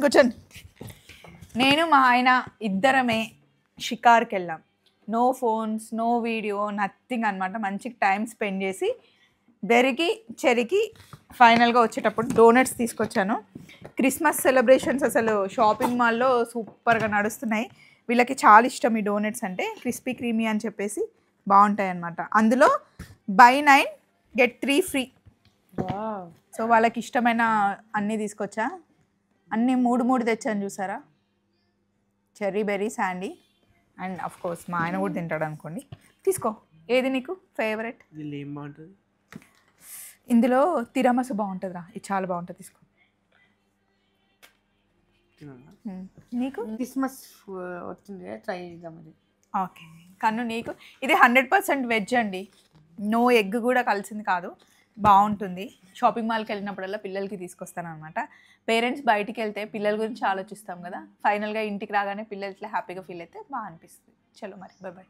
కూర్చోండి. నేను మా ఆయన ఇద్దరమే షికార్కి వెళ్ళాం. No phones, no video, nothing అనమాట. మంచిగా టైం స్పెండ్ చేసి చెరికి ఫైనల్గా వచ్చేటప్పుడు డోనట్స్ తీసుకొచ్చాను. క్రిస్మస్ సెలబ్రేషన్స్ అసలు షాపింగ్ మాల్లో సూపర్గా నడుస్తున్నాయి. వీళ్ళకి చాలా ఇష్టం ఈ డోనట్స్ అంటే. క్రిస్పీ క్రీమీ అని చెప్పేసి బాగుంటాయి అన్నమాట. అందులో buy 9 get 3 ఫ్రీ. సో వాళ్ళకి ఇష్టమైన అన్నీ తీసుకొచ్చా. అన్నీ 3 తెచ్చాను చూసారా. Cherry berry Sandy and of course మా ఆయన కూడా తింటాడు అనుకోండి. తీసుకో, ఏది నీకు ఫేవరెట్? ఇందులో తిరమసు బాగుంటుందిరా, ఇది చాలా బాగుంటుంది. తీసుకో. నీకు క్రిస్మస్ వచ్చింది ట్రై చేద్దాం అది. ఓకే కన్ను నీకు ఇది 100% వెజ్ అండి. నో ఎగ్ కూడా కలిసింది కాదు. బాగుంటుంది. షాపింగ్ మాల్కి వెళ్ళినప్పుడల్లా పిల్లలకి తీసుకొస్తాను అనమాట. పేరెంట్స్ బయటికి వెళ్తే పిల్లల గురించి ఆలోచిస్తాం కదా. ఫైనల్గా ఇంటికి రాగానే పిల్లలు ఇట్లా హ్యాపీగా ఫీల్ అయితే బాగా అనిపిస్తుంది. చలో మరి, బాయ్ బాయ్.